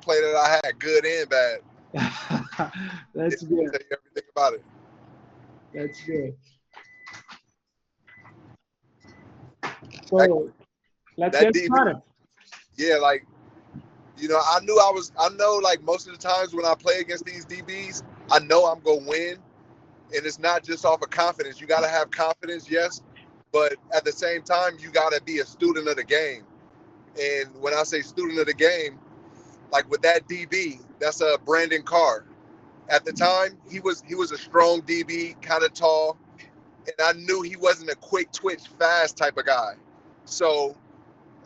play that I had, good and bad. That's I'll good. tell you everything about it. That's good. That, So let's that get DB, started. yeah, like, you know, I know like most of the times when I play against these DBs, I know I'm going to win. And it's not just off of confidence. You got to have confidence, yes. But at the same time, you got to be a student of the game. And when I say student of the game, like with that DB, that's a Brandon Carr. At the time, he was a strong DB, kind of tall. And I knew he wasn't a quick twitch, fast type of guy. So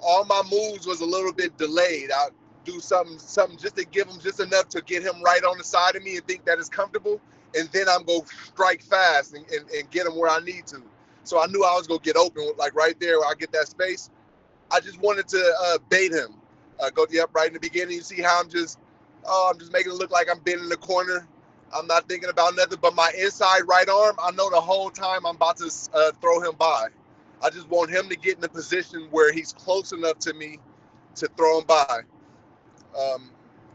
all my moves was a little bit delayed. I do something just to give him just enough to get him right on the side of me and think that it's comfortable. And then I'm going to strike fast and get him where I need to. So I knew I was going to get open, like right there where I get that space. I just wanted to bait him. Go up right in the beginning. You see how I'm just making it look like I'm bending the corner. I'm not thinking about nothing but my inside right arm. I know the whole time I'm about to throw him by. I just want him to get in a position where he's close enough to me to throw him by.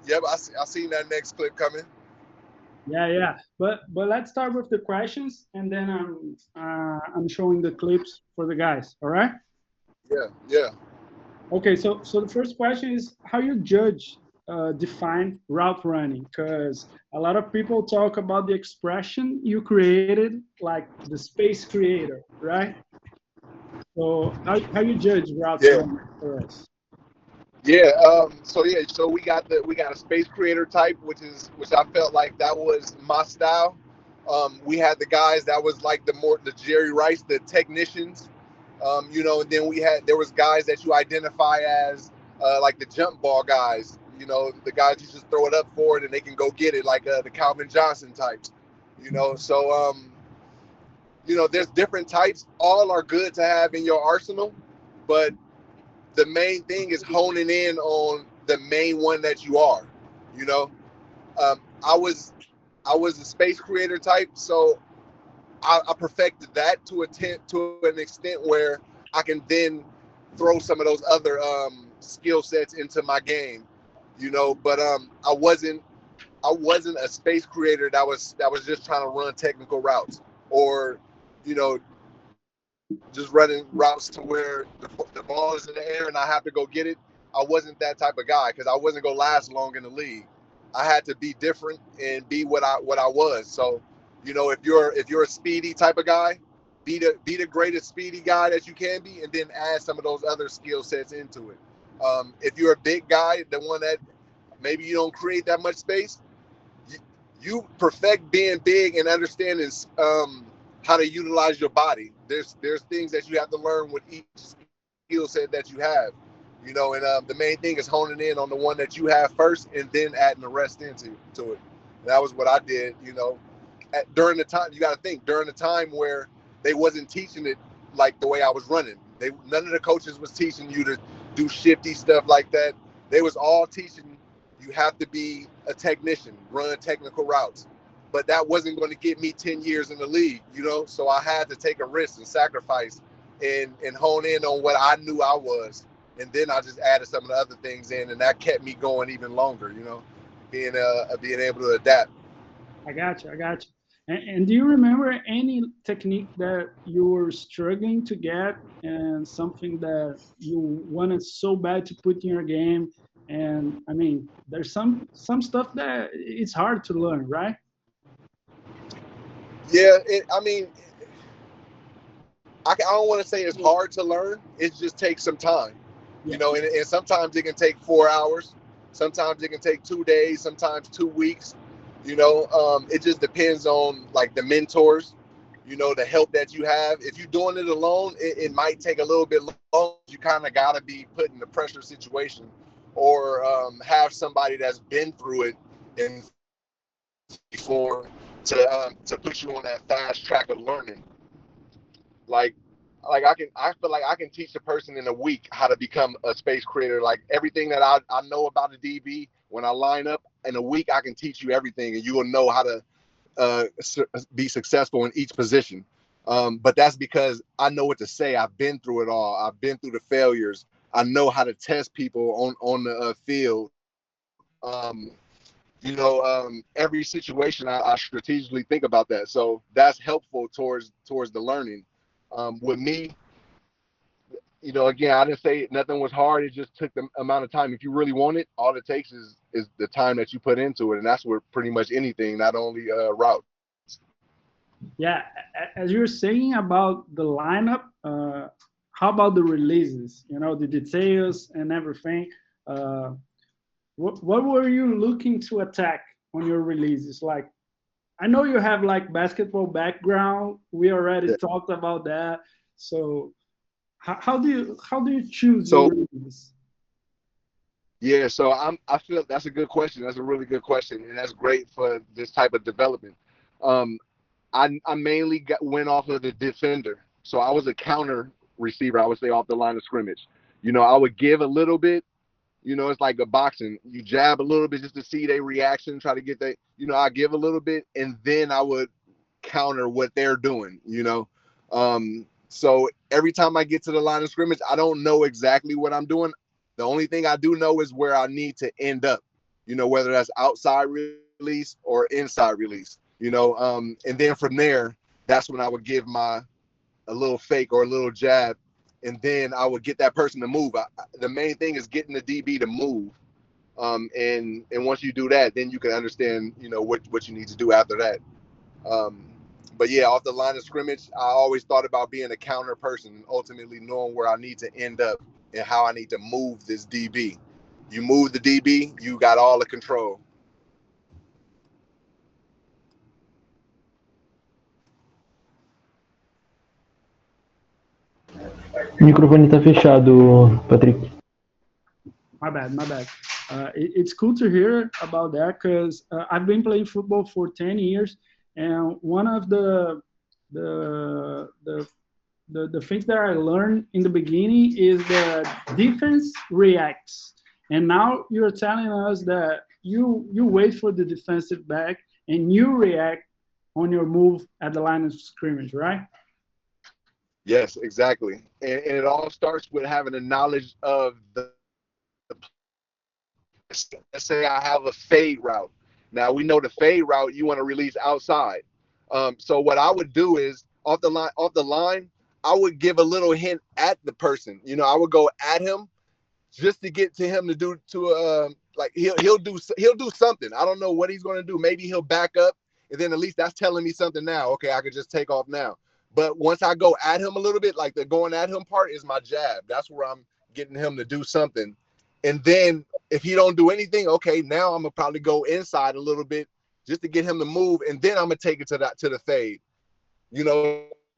Yep, I seen that next clip coming. Yeah, yeah. But let's start with the questions, and then I'm showing the clips for the guys. All right. Yeah, yeah. Okay. So the first question is how you judge define route running, because a lot of people talk about the expression you created, like the space creator, right? So how you judge route Yeah. running for us? Yeah. So we got a space creator type, which I felt like that was my style. We had the guys that was like the Jerry Rice, the technicians. And then there was guys that you identify as like the jump ball guys. The guys you just throw it up for it and they can go get it, like the Calvin Johnson types. There's different types. All are good to have in your arsenal, but the main thing is honing in on the main one that you are. You know, um, I was I was a space creator type, so I perfected that to an extent where I can then throw some of those other skill sets into my game. But I wasn't a space creator that was just trying to run technical routes or you know just running routes to where the ball is in the air and I have to go get it. I wasn't that type of guy because I wasn't gonna last long in the league. I had to be different and be what I was. So, if you're a speedy type of guy, be the greatest speedy guy that you can be, and then add some of those other skill sets into it. If you're a big guy, the one that maybe you don't create that much space, you, you perfect being big and understanding how to utilize your body. There's things that you have to learn with each skill set that you have, and the main thing is honing in on the one that you have first, and then adding the rest into it. And that was what I did. During the time, you got to think during the time where they wasn't teaching it like the way I was running. None of the coaches was teaching you to do shifty stuff like that. They was all teaching you have to be a technician, run technical routes. But that wasn't going to get me 10 years in the league. So I had to take a risk and sacrifice and hone in on what I knew I was. And then I just added some of the other things in, and that kept me going even longer, being able to adapt. I got you. I got you. And do you remember any technique that you were struggling to get and something that you wanted so bad to put in your game? And I mean, there's some stuff that it's hard to learn, right? Yeah, I mean, I don't want to say it's hard to learn. It just takes some time, Yeah, and sometimes it can take 4 hours. Sometimes it can take 2 days, sometimes 2 weeks. It just depends on like the mentors, the help that you have. If you're doing it alone, it might take a little bit long. You kind of got to be put in a pressure situation or have somebody that's been through it and before to put you on that fast track of learning. Like I feel like I can teach a person in a week how to become a space creator. Like everything that I know about the DB, when I line up in a week, I can teach you everything, and you will know how to be successful in each position. But that's because I know what to say. I've been through it all. I've been through the failures. I know how to test people on the field. Um, every situation I strategically think about that. So that's helpful towards the learning. With me, again, I didn't say nothing was hard. It just took the amount of time. If you really want it, all it takes is the time that you put into it. And that's where pretty much anything, not only routes. Yeah, as you're saying about the lineup, how about the releases? The details and everything. What were you looking to attack on your releases? Like, I know you have like basketball background. We already talked about that. So how do you choose your releases? Yeah, so I feel that's a good question. That's a really good question, and that's great for this type of development. I mainly went off of the defender. So I was a counter receiver, I would say, off the line of scrimmage. I would give a little bit. It's like a boxing. You jab a little bit just to see their reaction, try to get that. I give a little bit, and then I would counter what they're doing. So every time I get to the line of scrimmage, I don't know exactly what I'm doing. The only thing I do know is where I need to end up. Whether that's outside release or inside release. And then from there, that's when I would give a little fake or a little jab, and then I would get that person to move. The main thing is getting the DB to move. And once you do that, then you can understand, what you need to do after that. But yeah, off the line of scrimmage, I always thought about being a counter person and ultimately knowing where I need to end up and how I need to move this DB. You move the DB, you got all the control. O microfone está fechado, Patrick. My bad. It's cool to hear about that because I've been playing football for 10 years, and one of the things that I learned in the beginning is that defense reacts, and now you're telling us that you wait for the defensive back and you react on your move at the line of scrimmage, right? Yes, exactly. And it all starts with having a knowledge of the. Let's say I have a fade route. Now we know the fade route you want to release outside. So what I would do is off the line, I would give a little hint at the person. I would go at him just to get to him to do like he'll do something. I don't know what he's going to do. Maybe he'll back up, and then at least that's telling me something now. Okay, I could just take off now. But once I go at him a little bit, like the going at him part is my jab. That's where I'm getting him to do something. And then if he don't do anything, okay, now I'm gonna probably go inside a little bit just to get him to move, and then I'm gonna take it to the fade.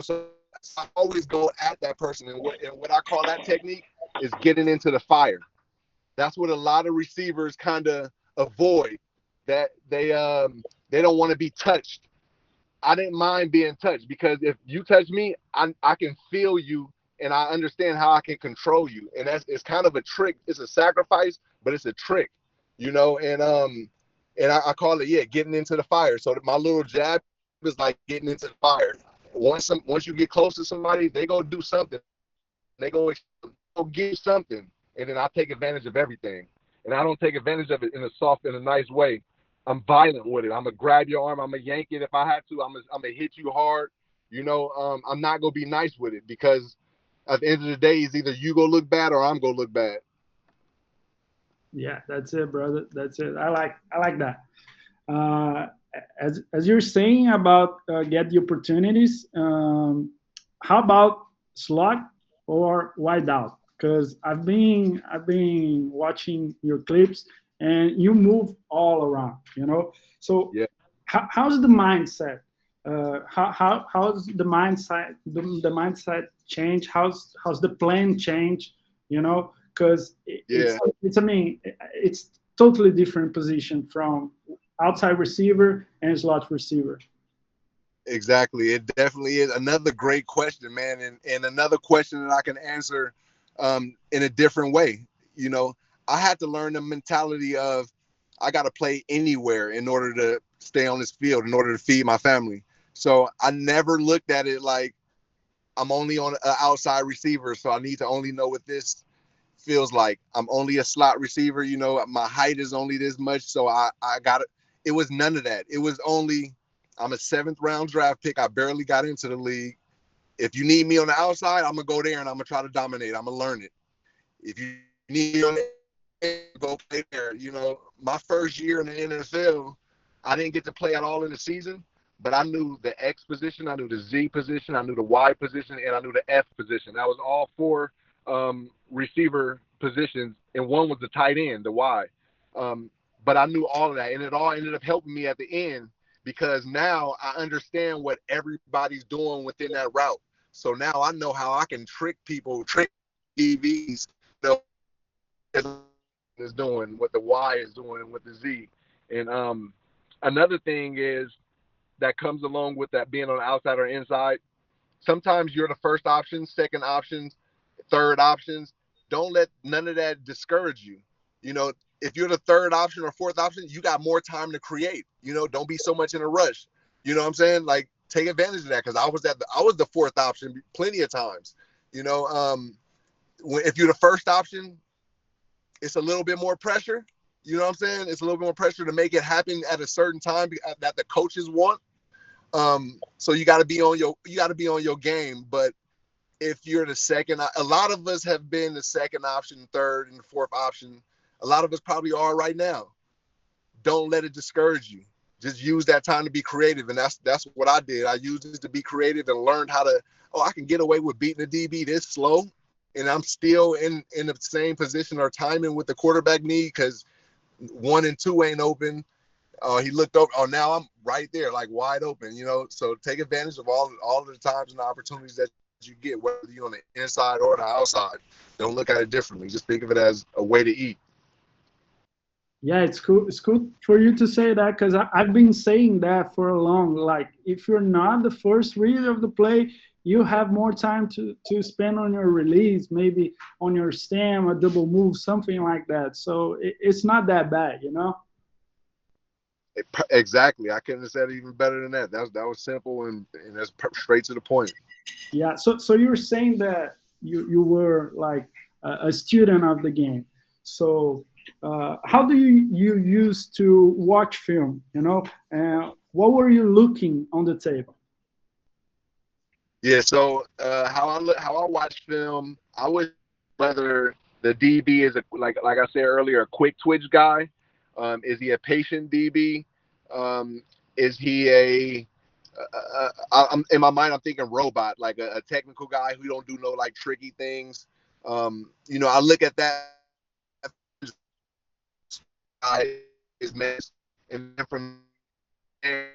So I always go at that person, and what I call that technique is getting into the fire. That's what a lot of receivers kind of avoid. That they don't want to be touched. I didn't mind being touched because if you touch me, I can feel you and I understand how I can control you. And it's kind of a trick. It's a sacrifice, but it's a trick, and I call it, getting into the fire. So my little jab is like getting into the fire. Once you get close to somebody, they go do something. They go give something, and then I take advantage of everything. And I don't take advantage of it in a nice way. I'm violent with it. I'm gonna grab your arm. I'm gonna yank it if I have to. I'm gonna hit you hard. I'm not gonna be nice with it because at the end of the day, it's either you go look bad or I'm gonna look bad. Yeah, that's it, brother. That's it. I like that. As you're saying about get the opportunities, how about slot or wide out? Because I've been watching your clips and you move all around, So yeah. How's the mindset? How's the mindset change? How's the plan change? Because it's totally different position from outside receiver and slot receiver. Exactly. It definitely is. Another great question, man. And another question that I can answer in a different way. I had to learn the mentality of I got to play anywhere in order to stay on this field, in order to feed my family. So I never looked at it like I'm only on an outside receiver, so I need to only know what this feels like I'm only a slot receiver. You know, my height is only this much. So I got it. It was none of that. It was only, I'm a 7th round draft pick. I barely got into the league. If you need me on the outside, I'm going to go there and I'm going to try to dominate. I'm going to learn it. If you need me on the go play there. You know, my first year in the NFL, I didn't get to play at all in the season, but I knew the X position, I knew the Z position, I knew the Y position, and I knew the F position. That was all 4 receiver positions, and one was the tight end, the Y. But I knew all of that, and it all ended up helping me at the end because now I understand what everybody's doing within that route. So now I know how I can trick people, trick DVs, you know, is doing, what the Y is doing, what the Z. And another thing is that comes along with that being on the outside or inside. Sometimes you're the first option, second options, third options. Don't let none of that discourage you. You know, if you're the third option or fourth option, you got more time to create. You know, don't be so much in a rush. You know what I'm saying? Like, take advantage of that, because I was the fourth option plenty of times. You know, if you're the first option, it's a little bit more pressure. You know what I'm saying? It's a little bit more pressure to make it happen at a certain time that the coaches want. So you got to be on your game. But if you're the second, a lot of us have been the second option, third, and the fourth option. A lot of us probably are right now. Don't let it discourage you. Just use that time to be creative, and that's what I did. I used it to be creative and learned how to. Oh, I can get away with beating a DB this slow, and I'm still in the same position or timing with the quarterback need because 1 and 2 ain't open. He looked over. Oh, now I'm right there, like wide open. You know, so take advantage of all of the times and the opportunities that you get, whether you're on the inside or the outside. Don't look at it differently. Just think of it as a way to eat. Yeah, it's cool. It's cool for you to say that because I've been saying that for a long. Like, if you're not the first reader of the play, you have more time to spend on your release, maybe on your stem, a double move, something like that. So it's not that bad, you know. Exactly. I couldn't have said it even better than that. That was simple and that's straight to the point. Yeah. So you were saying that you were like a student of the game. So how do you used to watch film? You know, what were you looking on the table? Yeah. So how I watch film, I would whether the DB is like I said earlier, a quick twitch guy. Is he a patient DB? Is he I'm in my mind, I'm thinking robot, like a technical guy who don't do no like tricky things. You know, I look at that guy is mess, and then from there,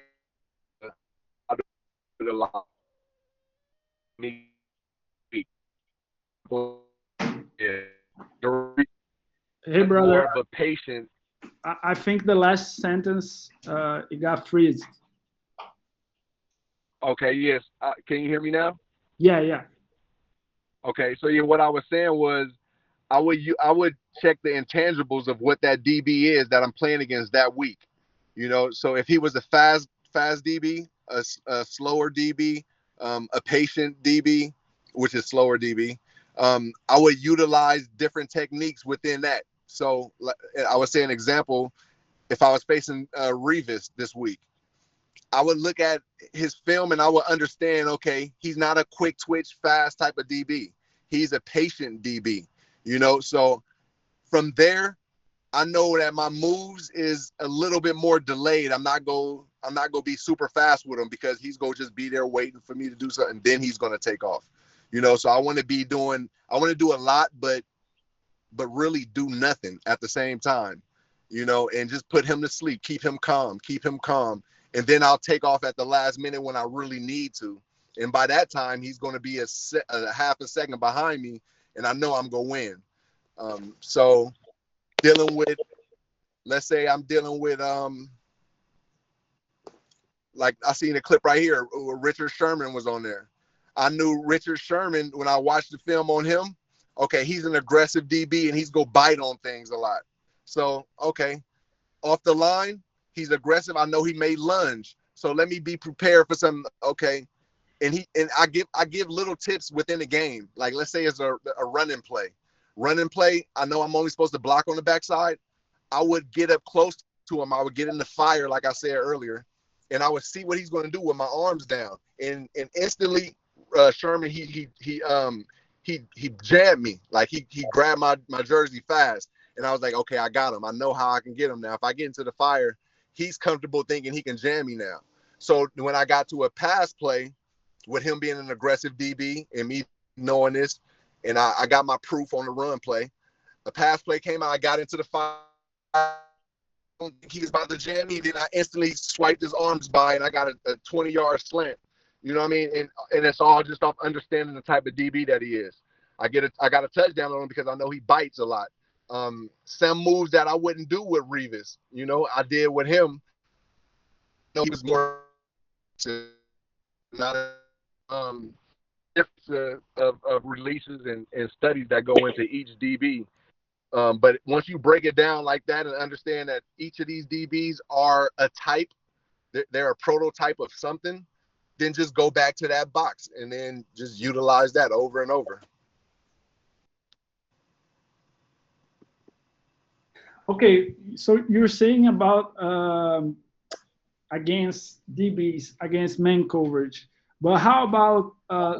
I do a lot. Yeah, Hey, brother. more of a patient. I think the last sentence it got freezed. Okay, yes. Can you hear me now? Yeah. Okay, so yeah, what I was saying was I would check the intangibles of what that DB is that I'm playing against that week. You know, so if he was a fast DB, a slower DB, a patient DB, which is slower DB, I would utilize different techniques within that. So I would say an example, if I was facing Revis this week, I would look at his film and I would understand, okay, he's not a quick twitch, fast type of DB. He's a patient DB, you know? So from there, I know that my moves is a little bit more delayed. I'm not going to be super fast with him because he's going to just be there waiting for me to do something. Then he's going to take off, you know? So I want to do a lot, but really do nothing at the same time, you know, and just put him to sleep, keep him calm. And then I'll take off at the last minute when I really need to. And by that time, he's going to be a half a second behind me, and I know I'm going to win. So let's say I'm dealing with, like I seen a clip right here where Richard Sherman was on there. I knew Richard Sherman when I watched the film on him. Okay, he's an aggressive DB, and he's going to bite on things a lot. So, okay, off the line, he's aggressive. I know he may lunge. So let me be prepared for some, okay. And I give little tips within the game. Like, let's say it's a running play. running play, I know I'm only supposed to block on the backside. I would get up close to him. I would get in the fire, like I said earlier, and I would see what he's going to do with my arms down. And instantly, Sherman, he jammed me. Like he grabbed my jersey fast. And I was like, okay, I got him. I know how I can get him now. If I get into the fire, he's comfortable thinking he can jam me now. So when I got to a pass play, with him being an aggressive DB and me knowing this, and I got my proof on the run play, a pass play came out, I got into the fire, he was about to jam me, then I instantly swiped his arms by, and I got a 20-yard slant. You know what I mean? And it's all just off understanding the type of DB that he is. I got a touchdown on him because I know he bites a lot. Some moves that I wouldn't do with Revis, you know, I did with him. You know, he was more not of releases and studies that go into each DB. But once you break it down like that and understand that each of these DBs are a type, they're a prototype of something, then just go back to that box and then just utilize that over and over. Okay, so you're saying about against DBs, against man coverage, but how about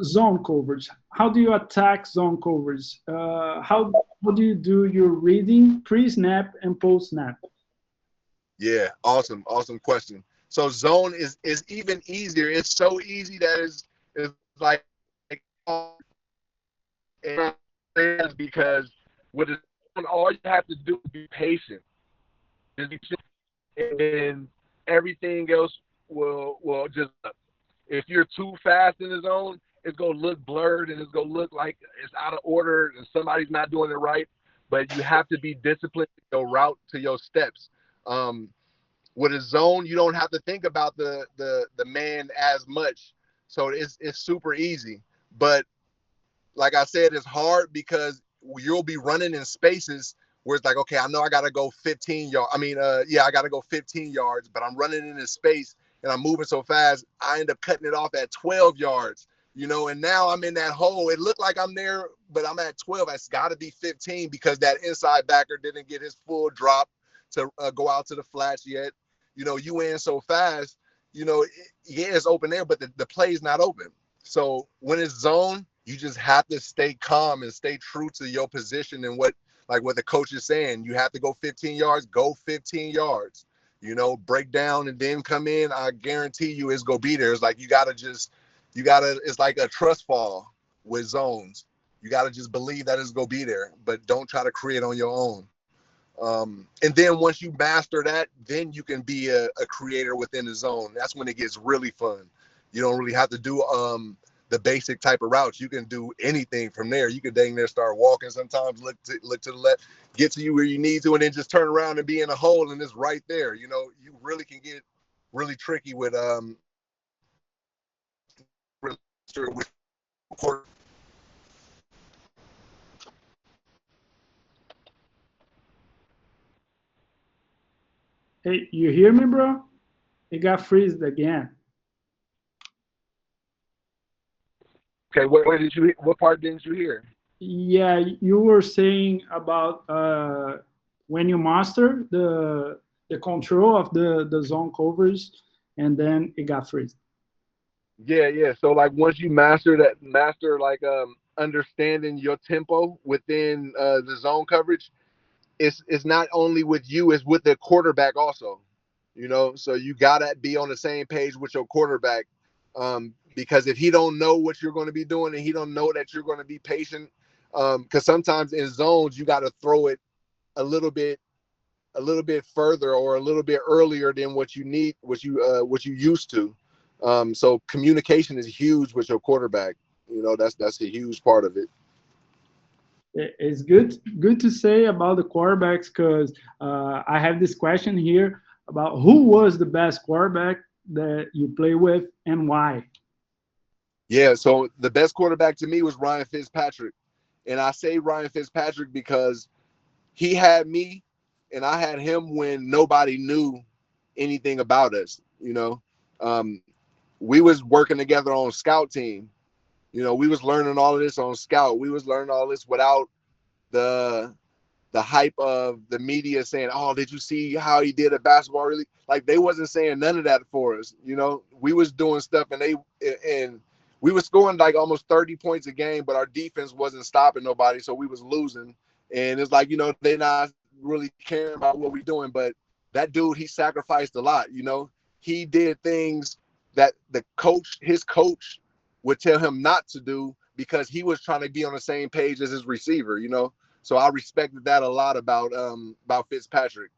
zone coverage? How do you attack zone coverage? How do you do your reading pre-snap and post-snap? Yeah, awesome question. So zone is even easier. It's so easy that it's like because with a zone, all you have to do is be patient. And everything else will just, if you're too fast in the zone, it's gonna look blurred and it's gonna look like it's out of order and somebody's not doing it right. But you have to be disciplined to your route, to your steps. With a zone, you don't have to think about the man as much, so it's super easy. But like I said, it's hard because you'll be running in spaces where it's like, okay, I know I gotta go 15 yards. I gotta go 15 yards, but I'm running in this space and I'm moving so fast, I end up cutting it off at 12 yards. You know, and now I'm in that hole. It looked like I'm there, but I'm at 12. It's got to be 15 because that inside backer didn't get his full drop to go out to the flats yet. You know, you in so fast, you know, it's open there, but the play's not open. So when it's zone, you just have to stay calm and stay true to your position and what the coach is saying. You have to go 15 yards, go 15 yards. You know, break down and then come in. I guarantee you it's going to be there. It's like it's like a trust fall with zones. You got to just believe that it's going to be there, but don't try to create on your own. And then once you master that, then you can be a creator within the zone. That's when it gets really fun. You don't really have to do the basic type of routes. You can do anything from there. You can dang near start walking sometimes, look to the left, get to you where you need to, and then just turn around and be in a hole and it's right there. You know, you really can get really tricky with Hey, you hear me, bro? It got freezed again. Okay, what part didn't you hear? Yeah, you were saying about when you master the control of the zone coverage, and then it got freezed. Yeah. So like once you master understanding your tempo within the zone coverage, it's not only with you, it's with the quarterback also. You know, so you gotta be on the same page with your quarterback. Because if he don't know what you're going to be doing and he don't know that you're going to be patient, because sometimes in zones you got to throw it a little bit further or a little bit earlier than what you need, what you used to. So communication is huge with your quarterback. You know, that's a huge part of it. It's good to say about the quarterbacks because I have this question here about who was the best quarterback that you play with and why. Yeah, so the best quarterback to me was Ryan Fitzpatrick. And I say Ryan Fitzpatrick because he had me and I had him when nobody knew anything about us. You know, we was working together on scout team. You know, we was learning all of this on scout. We was learning all this without the hype of the media saying, "Oh, did you see how he did at basketball?" Really, like they wasn't saying none of that for us. You know, we was doing stuff, and we was scoring like almost 30 points a game, but our defense wasn't stopping nobody, so we was losing. And it's like, you know, they not really caring about what we're doing, but that dude, he sacrificed a lot. You know, he did things that his coach would tell him not to do because he was trying to be on the same page as his receiver. You know. So I respected that a lot about Fitzpatrick.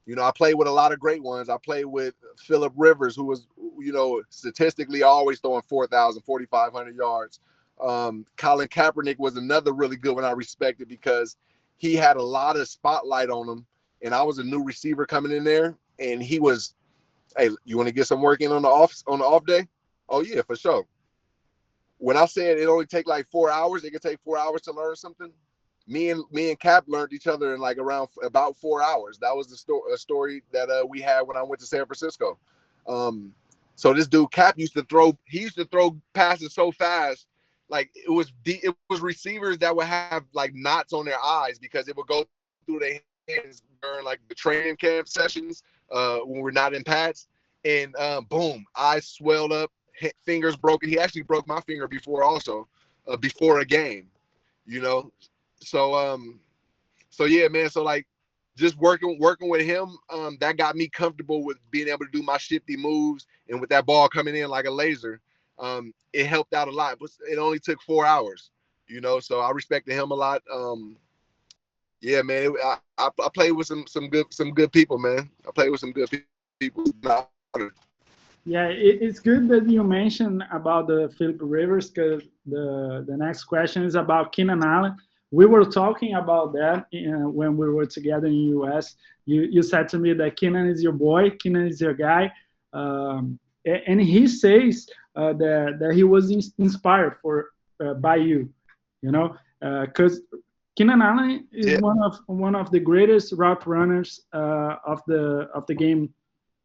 You know, I played with a lot of great ones. I played with Phillip Rivers, who was, you know, statistically always throwing 4,000, 4,500 yards. Colin Kaepernick was another really good one I respected because he had a lot of spotlight on him. And I was a new receiver coming in there, and he was, "Hey, you want to get some work in on the off day?" "Oh yeah, for sure." When I said it only take like 4 hours, it could take 4 hours to learn something. Me and Cap learned each other in like about 4 hours. That was a story that we had when I went to San Francisco. So this dude Cap used to throw passes so fast, like it was receivers that would have like knots on their eyes because it would go through their hands during like the training camp sessions when we're not in pads, and boom, eyes swelled up, fingers broken. He actually broke my finger before also, before a game, you know. So yeah, man. So like, just working with him, that got me comfortable with being able to do my shifty moves, and with that ball coming in like a laser, it helped out a lot. But it only took 4 hours, you know. So I respected him a lot. Yeah, man. I played with some good people, man. I played with some good people. Yeah, it's good that you mentioned about the Philip Rivers because the next question is about Keenan Allen. We were talking about that when we were together in the US. You said to me that Keenan is your boy, Keenan is your guy, and he says that he was inspired by you, you know, because Keenan Allen is one of the greatest route runners of the game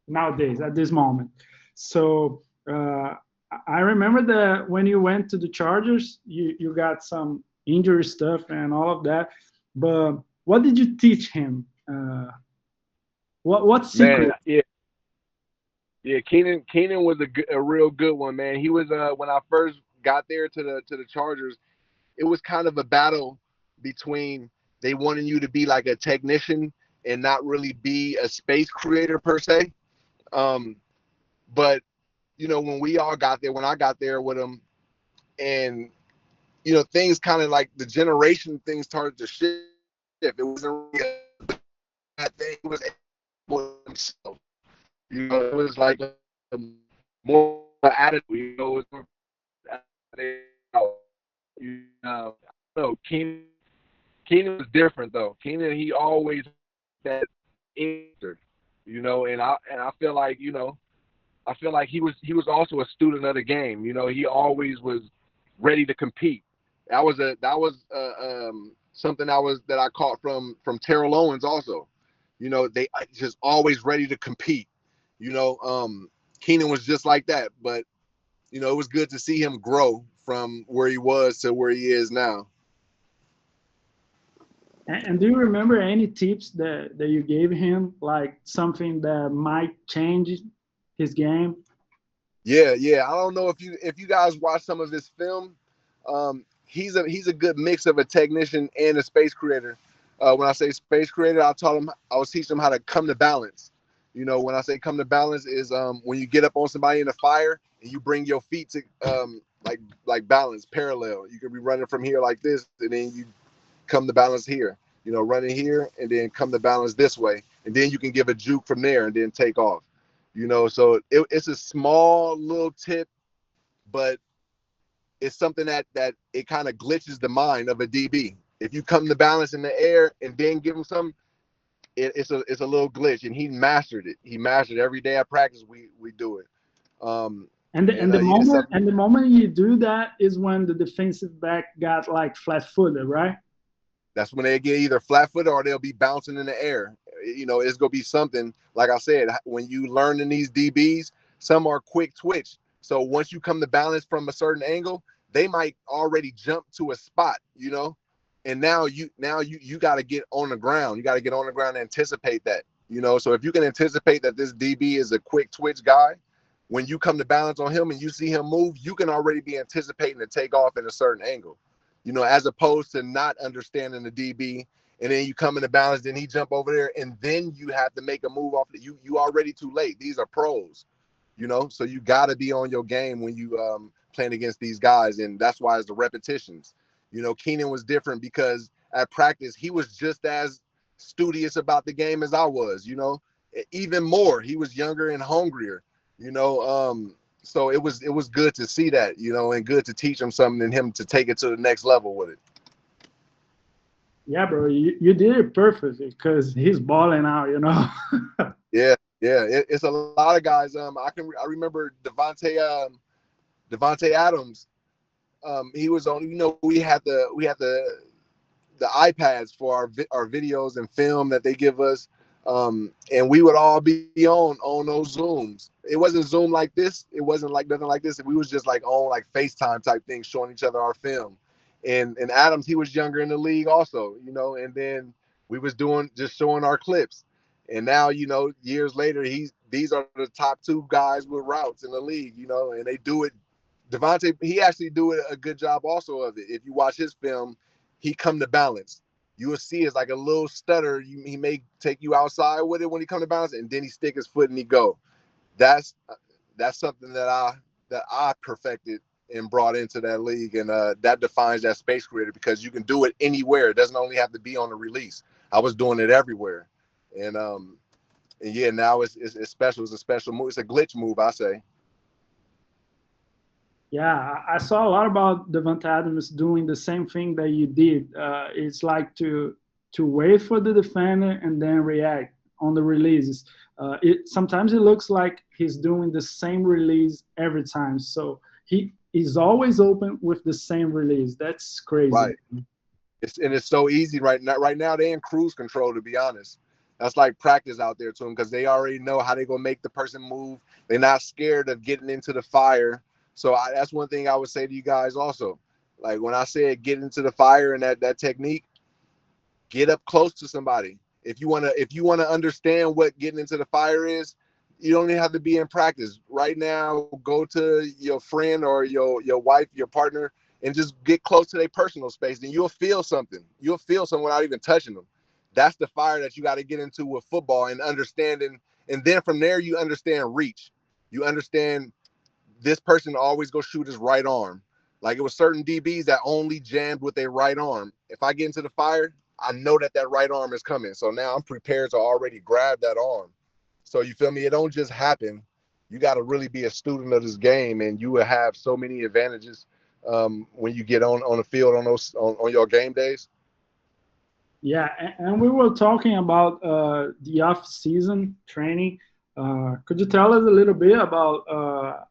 nowadays at this moment. So I remember that when you went to the Chargers, you got some injury stuff and all of that. But what did you teach him? What secret? Man, yeah. Keenan was a real good one, man. He was when I first got there to the Chargers, it was kind of a battle between they wanting you to be like a technician and not really be a space creator per se. But you know, when I got there with him, and you know, things kind of like the generation things started to shift. It wasn't really a bad thing. It was able himself. You know, it was like a more attitude. You know, it was more, you know, no, Keenan was different though. Keenan, he always that answer, you know, and I feel like, you know, I feel like he was also a student of the game. You know, he always was ready to compete. That was something that I caught from Terrell Owens also. You know, they just always ready to compete. You know, Keenan was just like that. But you know, it was good to see him grow from where he was to where he is now. And do you remember any tips that you gave him, like something that might change his game? Yeah. I don't know if you guys watch some of his film. He's a good mix of a technician and a space creator. When I say space creator, I was teaching him how to come to balance. You know, when I say come to balance is when you get up on somebody in a fire and you bring your feet to like balance parallel. You could be running from here like this, and then you come to balance here. You know, running here and then come to balance this way, and then you can give a juke from there and then take off. You know, so it's a small little tip, but it's something that it kind of glitches the mind of a DB. If you come to balance in the air and then give him some, it's a little glitch, and he mastered it. He mastered it. Every day at practice. We do it. The moment you do that is when the defensive back got like flat-footed, right? That's when they get either flat-footed or they'll be bouncing in the air. You know, it's gonna be something. Like I said, when you learn in these DBs, some are quick twitch. So once you come to balance from a certain angle, they might already jump to a spot, you know, And now you got to get on the ground. You got to get on the ground and anticipate that, you know. So if you can anticipate that this DB is a quick twitch guy, when you come to balance on him and you see him move, you can already be anticipating to take off in a certain angle, you know, as opposed to not understanding the DB. And then you come into balance, then he jump over there, and then you have to make a move off. You already too late. These are pros, you know, so you got to be on your game when you playing against these guys, and that's why it's the repetitions. You know, Keenan was different because at practice he was just as studious about the game as I was. You know, even more. He was younger and hungrier. You know, so it was good to see that. You know, and good to teach him something and him to take it to the next level with it. Yeah, bro, you did it perfectly because he's balling out, you know. Yeah, it's a lot of guys. I remember Devontae Adams. He was on. You know, we had the iPads for our videos and film that they give us, and we would all be on those Zooms. It wasn't Zoom like this. It wasn't like nothing like this. We was just like on like FaceTime type things, showing each other our film. And Adams, he was younger in the league also, you know, and then we was just showing our clips. And now, you know, years later, these are the top two guys with routes in the league, you know, and they do it. Devontae, he actually do a good job also of it. If you watch his film, he come to balance. You will see it's like a little stutter. He may take you outside with it when he come to balance, and then he stick his foot and he go. That's something that I perfected and brought into that league, and that defines that space creator because you can do it anywhere. It doesn't only have to be on the release. I was doing it everywhere, and yeah, now it's special. It's a special move. It's a glitch move, I say. Yeah, I saw a lot about Devontae Adams doing the same thing that you did. It's like to wait for the defender and then react on the releases. Sometimes it looks like he's doing the same release every time. So he is always open with the same release. That's crazy. Right. It's so easy right now. Right now they're in cruise control, to be honest. That's like practice out there to them because they already know how they're gonna make the person move. They're not scared of getting into the fire. So that's one thing I would say to you guys also. Like when I said get into the fire and that technique, get up close to somebody. If you wanna understand what getting into the fire is, you don't even have to be in practice. Right now, go to your friend or your wife, your partner, and just get close to their personal space. Then you'll feel something. You'll feel something without even touching them. That's the fire that you got to get into with football and understanding. And then from there, you understand reach. You understand this person always go shoot his right arm. Like it was certain DBs that only jammed with their right arm. If I get into the fire, I know that right arm is coming. So now I'm prepared to already grab that arm. So you feel me? It don't just happen. You got to really be a student of this game, and you will have so many advantages when you get on the field on your game days. Yeah, and we were talking about the off-season training. Could you tell us a little bit about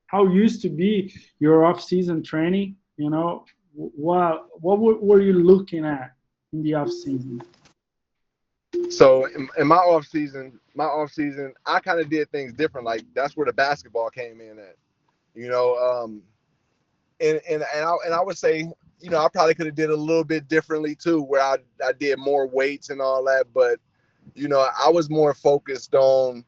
how used to be your off-season training? You know, what were you looking at in the off-season? So in my off season, I kind of did things different. Like that's where the basketball came in at, you know. And I would say, you know, I probably could have did a little bit differently too, where I did more weights and all that. But you know, I was more focused on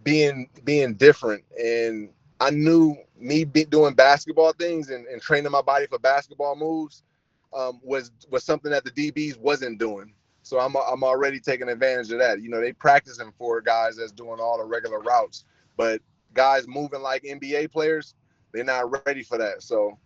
being different, and I knew me doing basketball things and training my body for basketball moves was something that the DBs wasn't doing. So I'm already taking advantage of that. You know, they practicing for guys that's doing all the regular routes, but guys moving like NBA players, they're not ready for that. So,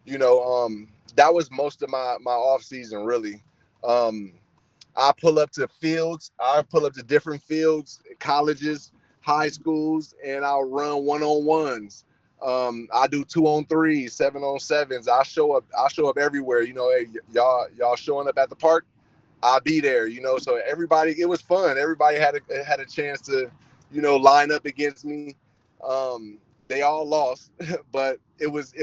you know, that was most of my off season really. I pull up to fields. I pull up to different fields, colleges, high schools, and I'll run 1-on-1s. I do 2-on-3s, 7-on-7s. I show up everywhere. You know, hey, y'all showing up at the park, I'll be there, you know. So everybody, it was fun. Everybody had a chance to, you know, line up against me. They all lost, but it was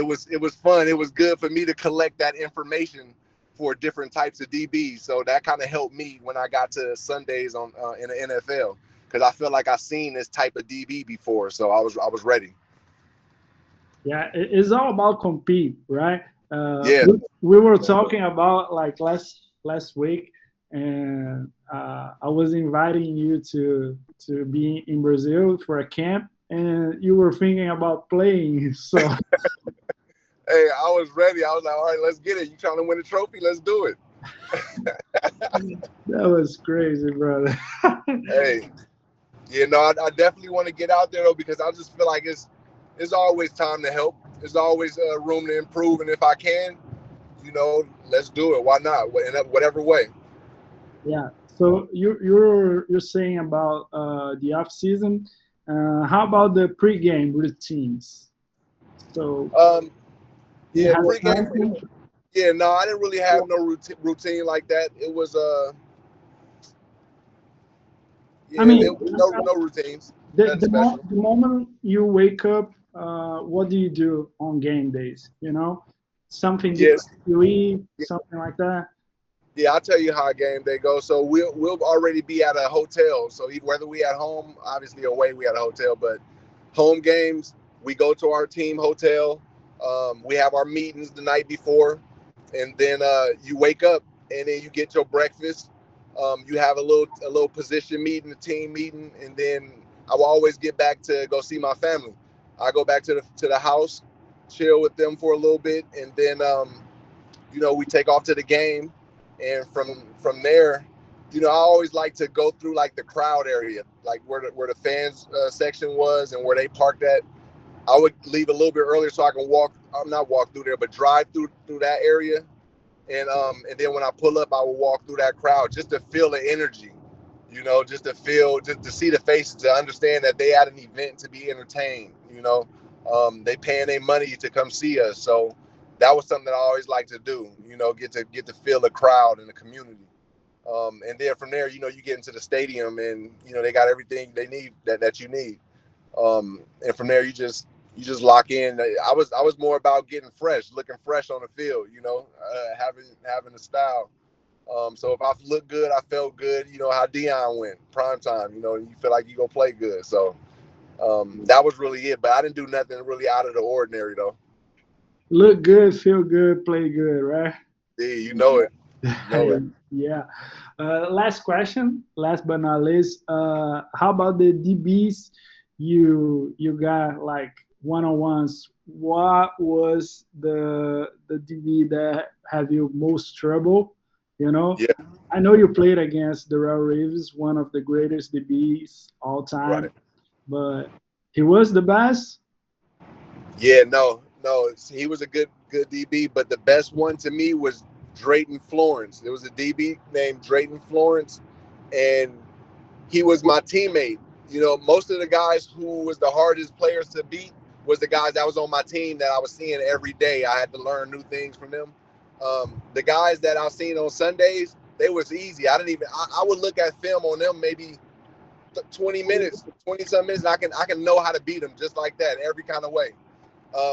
fun. It was good for me to collect that information for different types of DBs. So that kind of helped me when I got to Sundays in the NFL, because I feel like I've seen this type of DB before. So I was ready. Yeah, it's all about compete, right? Yeah. We were talking about like last last week, and I was inviting you to be in Brazil for a camp, and you were thinking about playing. So Hey, I was ready. I was like, all right, let's get it. You trying to win a trophy? Let's do it. that was crazy, brother. Hey, yeah, no, I definitely want to get out there though, because I just feel like it's always time to help. There's always room to improve, and if I can, let's do it. Why not? In whatever way. Yeah. So you're saying about the off season. How about the pre-game routines? So you Yeah, have pregame. time? Yeah, no, I didn't really have no routine like that. It was I mean, no routines, nothing the special. moment you wake up, what do you do on game days? Something different Yes, you eat, something like that. yeah, I'll tell you how a game day goes. So we'll already be at a hotel. So whether we at home, obviously away we at a hotel, but home games we go to our team hotel. We have our meetings the night before, and then you wake up and then you get your breakfast. You have a little position meeting, a team meeting, and then I will always get back to go see my family. I go back to the house, chill with them for a little bit, and then we take off to the game, and from there, I always like to go through like the crowd area, like where the fans section was and where they parked at. I would leave a little bit earlier so I can not walk through there, but drive through that area, and then when I pull up, I will walk through that crowd just to feel the energy, just to see the faces, to understand that they had an event to be entertained. They paying their money to come see us, so that was something that I always like to do. Get to feel the crowd and the community. And then from there, you get into the stadium, and they got everything they need that you need. And from there, you just lock in. I was more about getting fresh, looking fresh on the field. Having a style. So if I look good, I felt good. You know how Dion went, prime time. You feel like you go play good. So that was really it. But I didn't do nothing really out of the ordinary though. Look good, feel good, play good, right? Yeah, you know it. Yeah. Last question, last but not least. How about the DBs you got like one-on-ones? What was the DB that have you most trouble? Yeah. I know you played against Darrell Reeves, one of the greatest DBs all time, Right. but he was the best. Yeah. No. He was a good DB, but the best one to me was Drayton Florence. There was a DB named Drayton Florence, and he was my teammate. Most of the guys who was the hardest players to beat was the guys that was on my team that I was seeing every day. I had to learn new things from them. The guys that I seen on Sundays, they was easy. I would look at film on them maybe 20 minutes, 20 some minutes, and I can know how to beat them just like that, every kind of way.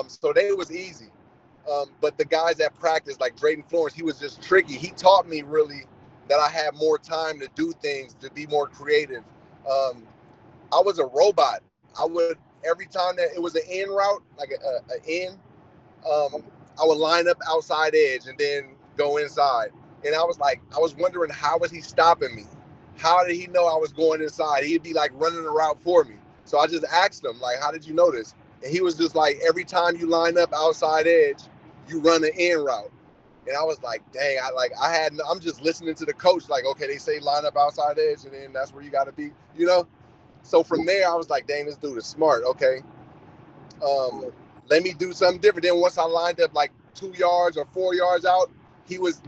So they was easy. But the guys that practiced, like Drayton Florence, he was just tricky. He taught me really that I had more time to do things, to be more creative. I was a robot. I would, every time that it was an in route, like an in, I would line up outside edge and then go inside. And I was wondering, how was he stopping me? How did he know I was going inside? He'd be like running the route for me. So I just asked him, like, how did you know this? And he was just like, every time you line up outside edge, you run the in route. And I was like, dang, I'm just listening to the coach, like, okay, they say line up outside edge, and then that's where you got to be, So from there, I was like, dang, this dude is smart. Okay. Let me do something different. Then once I lined up like 2 yards or 4 yards out, he was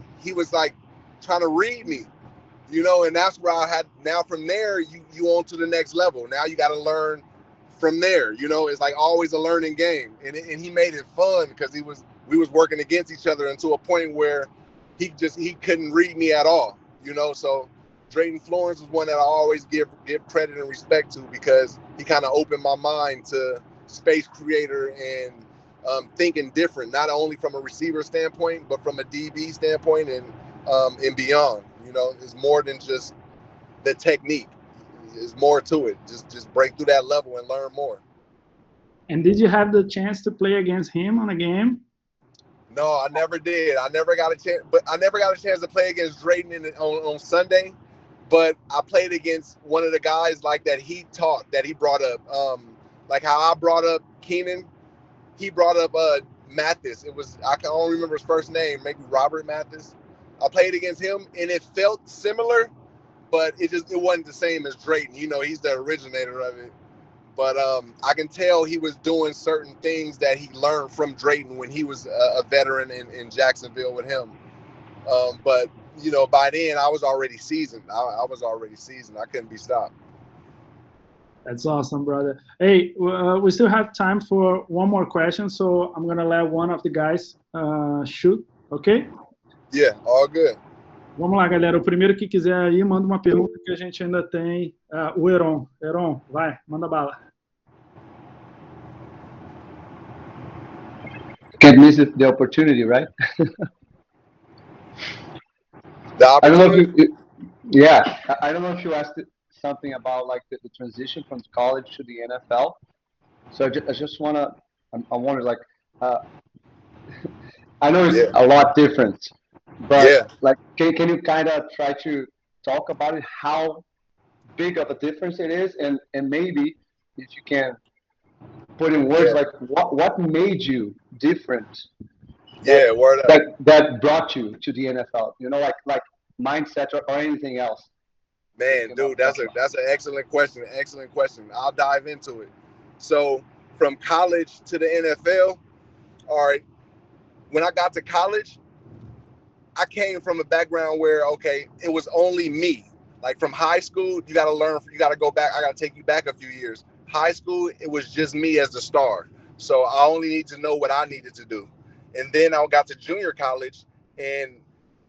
like trying to read me, and that's where I had, now from there, you on to the next level. Now you got to learn from there. It's like always a learning game. And he made it fun because we was working against each other, and to a point where he couldn't read me at all, So Drayton Florence was one that I always give credit and respect to, because he kind of opened my mind to space creator and thinking different, not only from a receiver standpoint, but from a DB standpoint, and beyond. It's more than just the technique. There's more to it. Just break through that level and learn more. And did you have the chance to play against him on a game? No, I never did. I never got a chance, but I never got a chance to play against Drayton on Sunday. But I played against one of the guys like that he taught, that he brought up. Like how I brought up Keenan, he brought up Mathis. I don't remember his first name, maybe Robert Mathis. I played against him, and it felt similar, but it wasn't the same as Drayton. You know, he's the originator of it. But I can tell he was doing certain things that he learned from Drayton when he was a veteran in Jacksonville with him. But, you know, by then I was already seasoned. I was already seasoned. I couldn't be stopped. That's awesome, brother. Hey, we still have time for one more question, so I'm going to let one of the guys shoot, ok? Yeah, all good. Vamos lá, galera. O primeiro que quiser aí, manda uma pergunta que a gente ainda tem. O Heron. Heron, vai, manda bala. Can't miss the opportunity, right? I don't know if I don't know if you asked something about like the transition from college to the NFL. So I just wanna, I wonder like, I know it's a lot different, but like, can you kind of try to talk about it, how big of a difference it is, and maybe if you can put in words like what made you different? That brought you to the NFL. You know, like mindset or anything else. Man, dude, that's an excellent question. Excellent question. I'll dive into it. So from college to the NFL, all right, when I got to college, I came from a background where, okay, it was only me. Like from high school, you got to learn, you got to go back. I got to take you back a few years. High school, it was just me as the star. So I only need to know what I needed to do. And then I got to junior college, and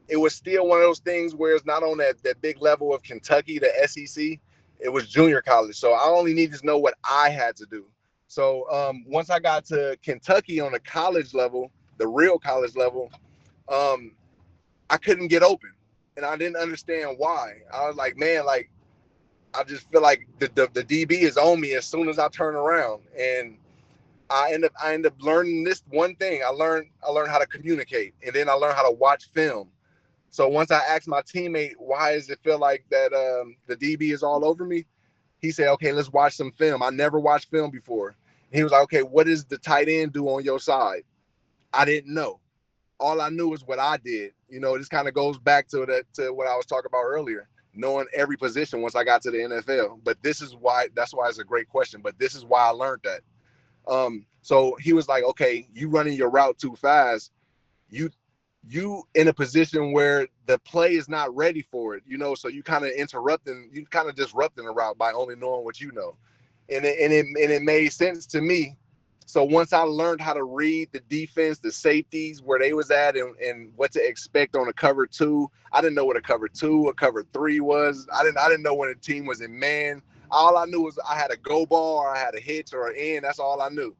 it was still one of those things where it's not on that big level of Kentucky, the SEC. It was junior college. So I only needed to know what I had to do. So once I got to Kentucky on the college level, the real college level, I couldn't get open. And I didn't understand why. I was like, man, like, I just feel like the DB is on me as soon as I turn around. And I end up learning this one thing. I learned how to communicate, and then I learned how to watch film. So once I asked my teammate, why does it feel like that the DB is all over me? He said, okay, let's watch some film. I never watched film before. And he was like, okay, what does the tight end do on your side? I didn't know. All I knew is what I did. You know, this kind of goes back to what I was talking about earlier, knowing every position once I got to the NFL. But that's why it's a great question. But this is why I learned that. So he was like, okay, you running your route too fast. You in a position where the play is not ready for it, you know, so you kind of disrupting the route by only knowing what you know. And it made sense to me. So once I learned how to read the defense, the safeties, where they was at, and what to expect on a cover two, I didn't know what a cover two, a cover three was. I didn't know when a team was in man. All I knew was I had a go ball, or I had a hitch or an end. That's all I knew,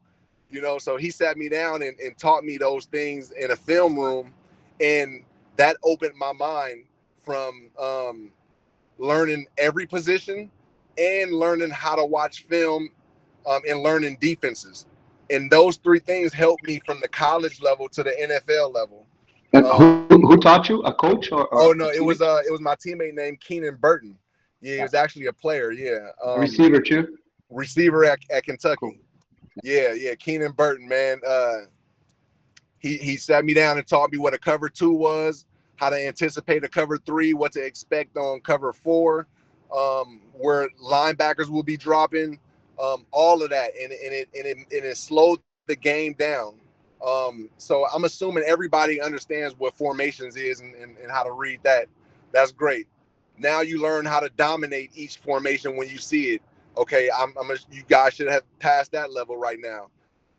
you know. So he sat me down and taught me those things in a film room, and that opened my mind from learning every position and learning how to watch film and learning defenses. And those three things helped me from the college level to the NFL level. And who taught you? A coach or oh no, it was my teammate named Keenan Burton. Yeah, he was actually a player. Yeah, receiver too. Receiver at Kentucky. Cool. Yeah, Keenan Burton, man. He sat me down and taught me what a cover two was, how to anticipate a cover three, what to expect on cover four, where linebackers will be dropping. All of that, and it slowed the game down. So I'm assuming everybody understands what formations is and how to read that. That's great. Now you learn how to dominate each formation when you see it. Okay, you guys should have passed that level right now.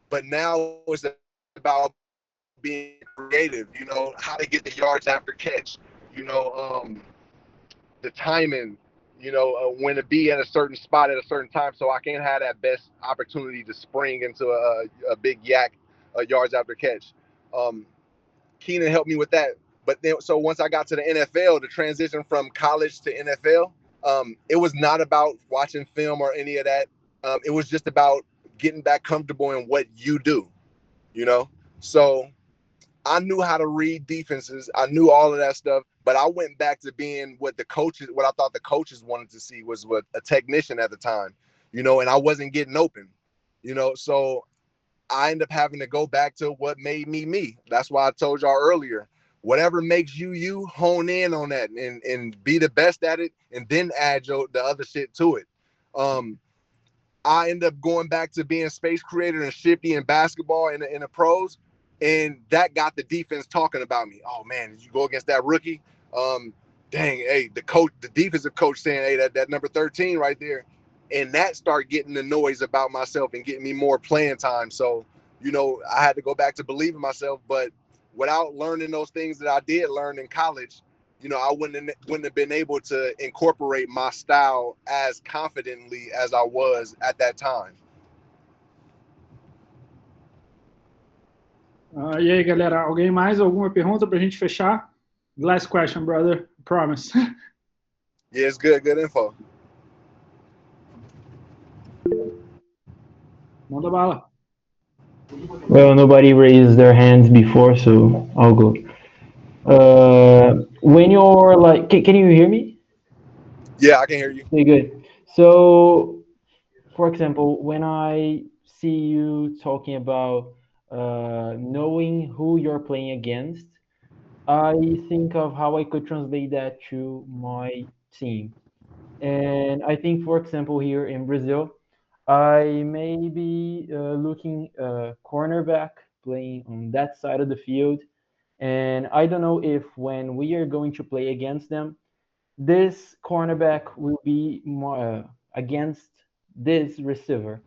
But now it's about being creative. You know, how to get the yards after catch. You know, the timing. You know, when to be at a certain spot at a certain time, so I can have that best opportunity to spring into a big yak yards after catch. Keenan helped me with that. But then, so once I got to the NFL, the transition from college to NFL, it was not about watching film or any of that. It was just about getting back comfortable in what you do, you know? So I knew how to read defenses. I knew all of that stuff, but I went back to being what I thought the coaches wanted to see was what a technician at the time, and I wasn't getting open, so I ended up having to go back to what made me me. That's why I told y'all earlier, whatever makes you hone in on that and be the best at it, and then add the other shit to it. I ended up going back to being space creator and shifty in basketball in the pros, and that got the defense talking about me. Oh man, did you go against that rookie? Dang, hey, the defensive coach saying, hey, that number 13 right there. And that started getting the noise about myself and getting me more playing time. So, I had to go back to believing myself. But without learning those things that I did learn in college, I wouldn't have been able to incorporate my style as confidently as I was at that time. E aí, galera, alguém mais? Alguma pergunta pra gente fechar? Last question, brother. Promise. Yeah, it's good info. Manda bala. Well, nobody raised their hands before, so I'll go. When you're like, can you hear me? Yeah, I can hear you. Okay, good. So, for example, when I see you talking about knowing who you're playing against, I think of how I could translate that to my team. And I think, for example, here in Brazil, I may be looking cornerback playing on that side of the field. And I don't know if when we are going to play against them, this cornerback will be more, against this receiver.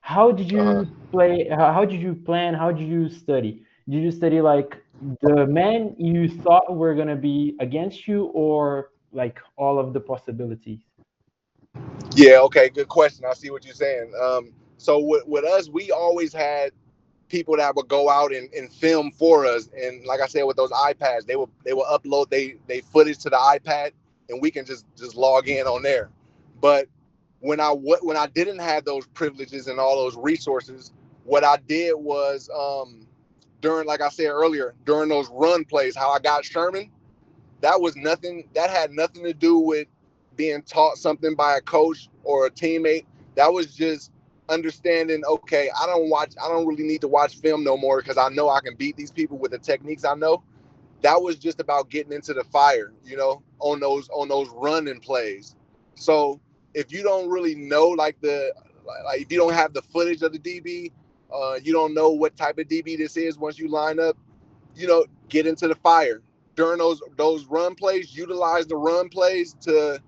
How did you play? How did you plan? How did you study? Did you study like the men you thought were going to be against you, or like all of the possibilities? Yeah, okay, good question. I see what you're saying. So with us, we always had people that would go out and film for us, and like I said, with those iPads, they will upload they footage to the iPad, and we can just log in on there. But when I didn't have those privileges and all those resources, what I did was during, like I said earlier, during those run plays, how I got Sherman, that had nothing to do with being taught something by a coach or a teammate. That was just understanding, okay, I don't really need to watch film no more, because I know I can beat these people with the techniques I know. That was just about getting into the fire, on those running plays. So if you don't really know, like if you don't have the footage of the DB, you don't know what type of DB this is. Once you line up, get into the fire during those run plays. Utilize the run plays to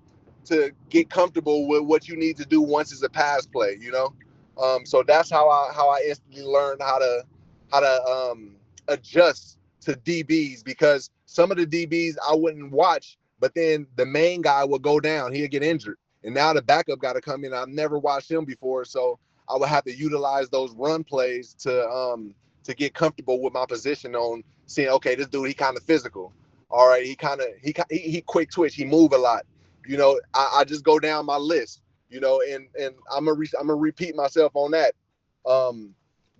get comfortable with what you need to do once it's a pass play. So that's how I instantly learned how to adjust to DBs, because some of the DBs I wouldn't watch, but then the main guy would go down, he'd get injured, and now the backup got to come in. I've never watched him before, so I would have to utilize those run plays to get comfortable with my position on seeing, okay, this dude, he kind of physical. All right, he quick twitch, he move a lot. I just go down my list, and I'm gonna repeat myself on that.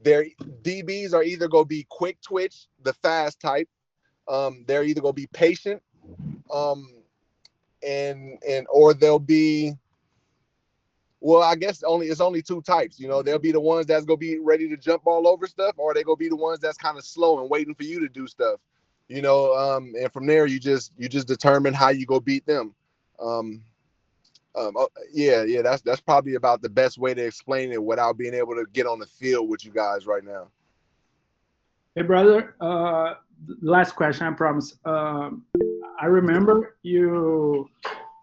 Their DBs are either gonna be quick twitch, the fast type. They're either gonna be patient, and or they'll be, well, I guess it's only two types. They'll be the ones that's gonna be ready to jump all over stuff, or they're gonna be the ones that's kind of slow and waiting for you to do stuff. And from there you just determine how you go beat them. Yeah, that's probably about the best way to explain it without being able to get on the field with you guys right now. Hey, brother, last question, I promise. I remember you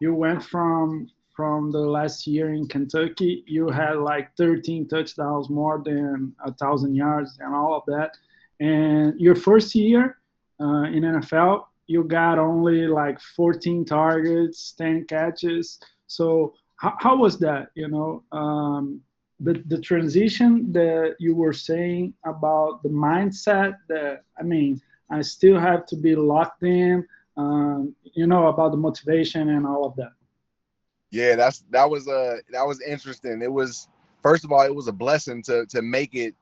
went from the last year in Kentucky. You had like 13 touchdowns, more than 1,000 yards and all of that. And your first year in NFL, you got only like 14 targets, 10 catches. So how was that? The transition that you were saying about the mindset, that, I still have to be locked in, about the motivation and all of that. Yeah, that was interesting. It was, first of all, it was a blessing to make it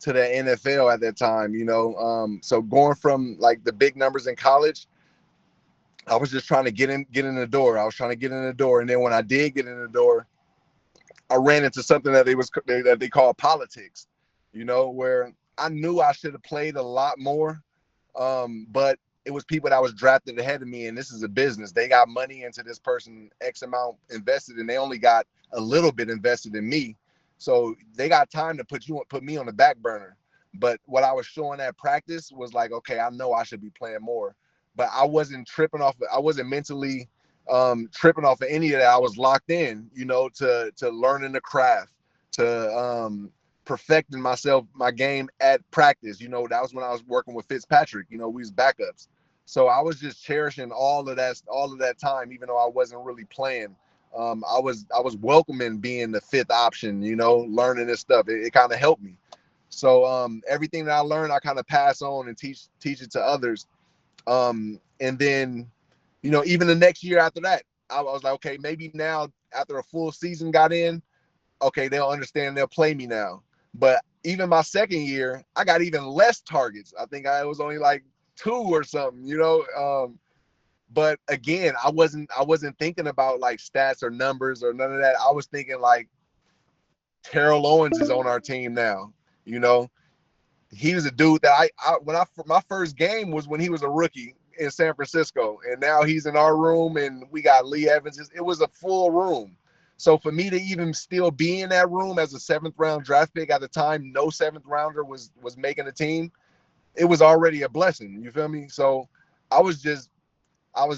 to the NFL at that time, you know. So going from like the big numbers in college, I was just trying to get in the door. I was trying to get in the door, and then when I did get in the door, I ran into something that they call politics, you know, where I knew I should have played a lot more, but it was people that was drafted ahead of me, and this is a business. They got money into this person, X amount invested, and they only got a little bit invested in me. So they got time to put me on the back burner. But what I was showing at practice was like, okay, I know I should be playing more, but I wasn't tripping off. I wasn't mentally tripping off of any of that. I was locked in, you know, to learning the craft, to perfecting my game at practice. You know, that was when I was working with Fitzpatrick. You know, we was backups. So I was just cherishing all of that time, even though I wasn't really playing. I was welcoming being the fifth option, you know, learning this stuff. It kind of helped me. So everything that I learned, I kind of pass on and teach it to others. And then, you know, even the next year after that, I was like, okay, maybe now after a full season got in, okay, they'll understand, they'll play me now. But even my second year, I got even less targets. I think I was only like 2 or something, you know. But again, I wasn't thinking about like stats or numbers or none of that. I was thinking like Terrell Owens is on our team now. You know, he was a dude that my first game was when he was a rookie in San Francisco, and now he's in our room, and we got Lee Evans. It was a full room. So for me to even still be in that room as a 7th round draft pick at the time, no 7th rounder was making the team. It was already a blessing. You feel me? So I was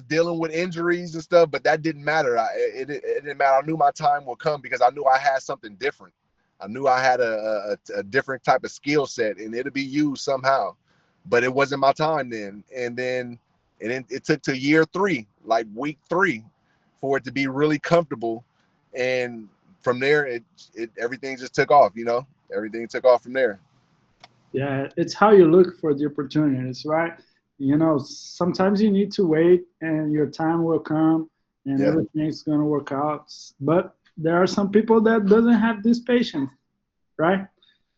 dealing with injuries and stuff, but that didn't matter. It didn't matter. I knew my time would come because I knew I had something different. I knew I had a different type of skill set, and it'll be used somehow. But it wasn't my time then. And then it took to year 3, like week 3, for it to be really comfortable. And from there, everything just took off. You know, everything took off from there. Yeah, it's how you look for the opportunities, right? You know, sometimes you need to wait and your time will come and everything's going to work out. But there are some people that doesn't have this patience, right?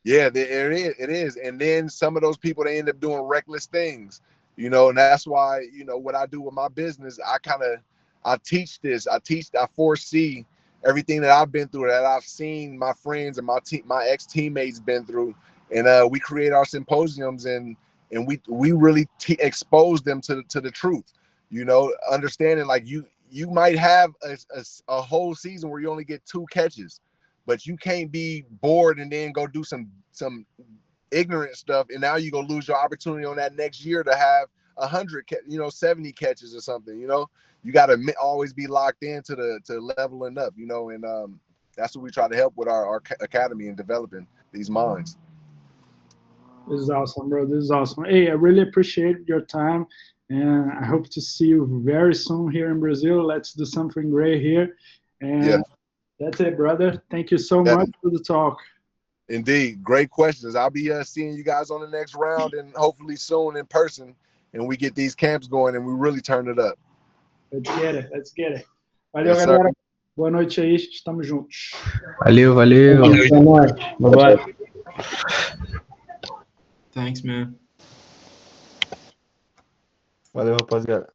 Yeah, it is. And then some of those people, they end up doing reckless things, you know, and that's why, you know, what I do with my business, I teach this. I foresee everything that I've been through, that I've seen my friends and my ex-teammates been through. And we create our symposiums and we really expose them to the truth, you know, understanding like you might have a whole season where you only get 2 catches, but you can't be bored and then go do some ignorant stuff, and now you go lose your opportunity on that next year to have 100, 70 catches or something. You know, you got to always be locked into leveling up. You know, and that's what we try to help with our academy and developing these minds. This is awesome, bro. This is awesome. Hey, I really appreciate your time, and I hope to see you very soon here in Brazil. Let's do something great here. And that's it, brother. Thank you so much for the talk. Indeed. Great questions. I'll be seeing you guys on the next round and hopefully soon in person, and we get these camps going and we really turn it up. Let's get it. Let's get it. Valeu, galera. Boa noite aí. Estamos juntos. Valeu. Boa noite. Bye-bye. Thanks, man. Valeu, rapaziada.